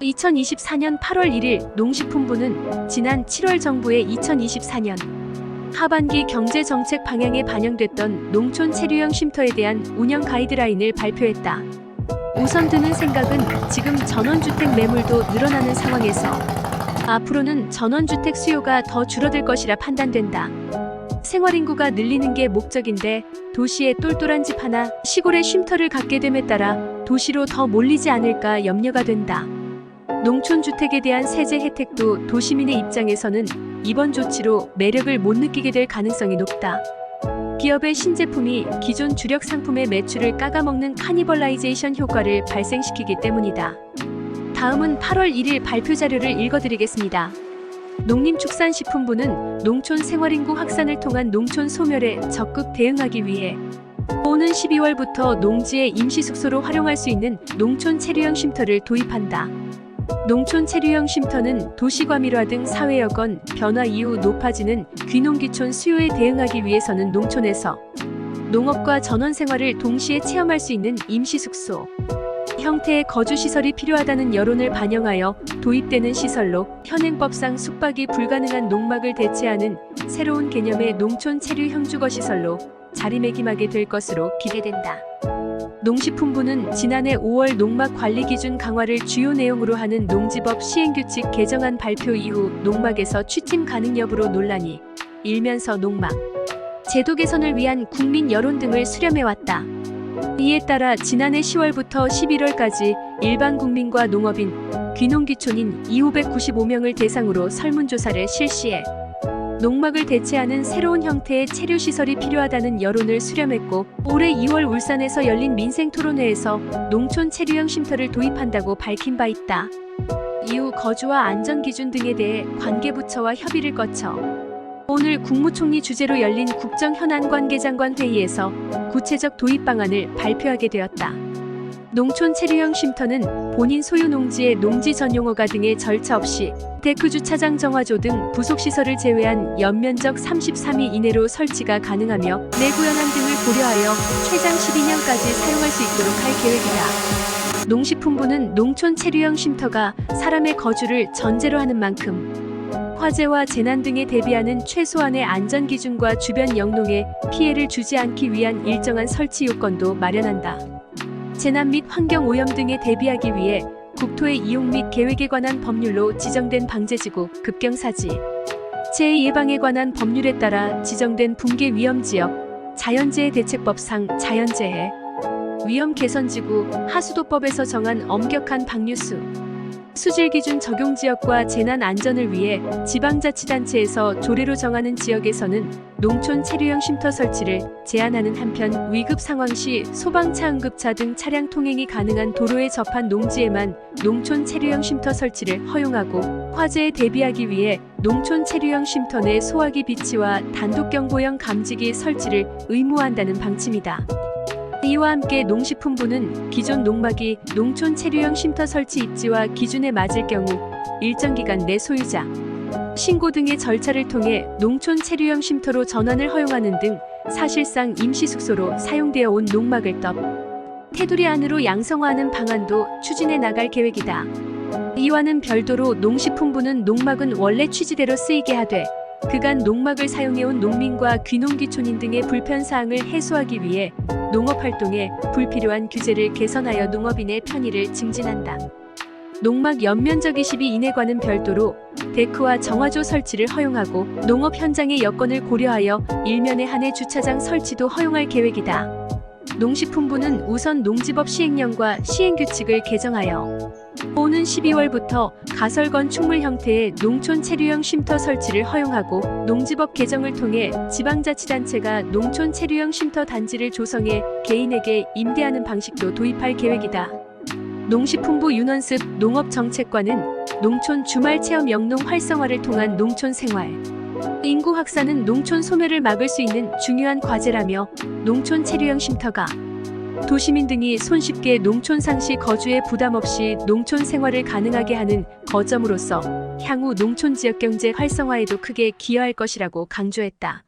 2024년 8월 1일 농식품부는 지난 7월 정부의 2024년 하반기 경제정책 방향에 반영됐던 농촌 체류형 쉼터에 대한 운영 가이드라인을 발표했다. 우선 드는 생각은 지금 전원주택 매물도 늘어나는 상황에서 앞으로는 전원주택 수요가 더 줄어들 것이라 판단된다. 생활인구가 늘리는 게 목적인데 도시에 똘똘한 집 하나, 시골에 쉼터를 갖게 됨에 따라 도시로 더 몰리지 않을까 염려가 된다. 농촌주택에 대한 세제 혜택도 도시민의 입장에서는 이번 조치로 매력을 못 느끼게 될 가능성이 높다. 기업의 신제품이 기존 주력 상품의 매출을 깎아먹는 카니벌라이제이션 효과를 발생시키기 때문이다. 다음은 8월 1일 발표 자료를 읽어드리겠습니다. 농림축산식품부는 농촌 생활인구 확산을 통한 농촌 소멸에 적극 대응하기 위해 오는 12월부터 농지의 임시숙소로 활용할 수 있는 농촌 체류형 쉼터를 도입한다. 농촌 체류형 쉼터는 도시과밀화 등 사회여건 변화 이후 높아지는 귀농귀촌 수요에 대응하기 위해서는 농촌에서 농업과 전원생활을 동시에 체험할 수 있는 임시숙소 형태의 거주시설이 필요하다는 여론을 반영하여 도입되는 시설로 현행법상 숙박이 불가능한 농막을 대체하는 새로운 개념의 농촌 체류형 주거시설로 자리매김하게 될 것으로 기대된다. 농식품부는 지난해 5월 농막 관리 기준 강화를 주요 내용으로 하는 농지법 시행규칙 개정안 발표 이후 농막에서 취침 가능 여부로 논란이 일면서 농막 제도 개선을 위한 국민 여론 등을 수렴해왔다. 이에 따라 지난해 10월부터 11월까지 일반 국민과 농업인, 귀농귀촌인 2,595명을 대상으로 설문조사를 실시해 농막을 대체하는 새로운 형태의 체류시설이 필요하다는 여론을 수렴했고 올해 2월 울산에서 열린 민생토론회에서 농촌 체류형 쉼터를 도입한다고 밝힌 바 있다. 이후 거주와 안전기준 등에 대해 관계부처와 협의를 거쳐 오늘 국무총리 주재로 열린 국정현안관계장관 회의에서 구체적 도입 방안을 발표하게 되었다. 농촌 체류형 쉼터는 본인 소유 농지의 농지 전용허가 등의 절차 없이 데크 주차장 정화조 등 부속시설을 제외한 연면적 33미 이내로 설치가 가능하며 내구 현황 등을 고려하여 최장 12년까지 사용할 수 있도록 할 계획이다. 농식품부는 농촌 체류형 쉼터가 사람의 거주를 전제로 하는 만큼 화재와 재난 등에 대비하는 최소한의 안전기준과 주변 영농에 피해를 주지 않기 위한 일정한 설치 요건도 마련한다. 재난 및 환경오염 등에 대비하기 위해 국토의 이용 및 계획에 관한 법률로 지정된 방제지구, 급경사지, 재해 예방에 관한 법률에 따라 지정된 붕괴 위험지역, 자연재해 대책법상 자연재해, 위험개선지구, 하수도법에서 정한 엄격한 방류수, 수질기준 적용지역과 재난 안전을 위해 지방자치단체에서 조례로 정하는 지역에서는 농촌 체류형 쉼터 설치를 제한하는 한편 위급 상황 시 소방차, 응급차 등 차량 통행이 가능한 도로에 접한 농지에만 농촌 체류형 쉼터 설치를 허용하고 화재에 대비하기 위해 농촌 체류형 쉼터 내 소화기 비치와 단독경보형 감지기 설치를 의무화한다는 방침이다. 이와 함께 농식품부는 기존 농막이 농촌 체류형 쉼터 설치 입지와 기준에 맞을 경우 일정 기간 내 소유자 신고 등의 절차를 통해 농촌 체류형 쉼터로 전환을 허용하는 등 사실상 임시숙소로 사용되어 온 농막을 테두리 안으로 양성화하는 방안도 추진해 나갈 계획이다. 이와는 별도로 농식품부는 농막은 원래 취지대로 쓰이게 하되 그간 농막을 사용해온 농민과 귀농귀촌인 등의 불편사항을 해소하기 위해 농업활동에 불필요한 규제를 개선하여 농업인의 편의를 증진한다. 농막 연면적 20이 이내과는 별도로 데크와 정화조 설치를 허용하고 농업 현장의 여건을 고려하여 일면에 한해 주차장 설치도 허용할 계획이다. 농식품부는 우선 농지법 시행령과 시행규칙을 개정하여 오는 12월부터 가설건축물 형태의 농촌 체류형 쉼터 설치를 허용하고 농지법 개정을 통해 지방자치단체가 농촌 체류형 쉼터 단지를 조성해 개인에게 임대하는 방식도 도입할 계획이다. 농식품부 윤원습 농업정책과는 농촌 주말 체험 영농 활성화를 통한 농촌 생활 인구 확산은 농촌 소멸을 막을 수 있는 중요한 과제라며 농촌 체류형 쉼터가 도시민 등이 손쉽게 농촌 상시 거주에 부담 없이 농촌 생활을 가능하게 하는 거점으로서 향후 농촌 지역 경제 활성화에도 크게 기여할 것이라고 강조했다.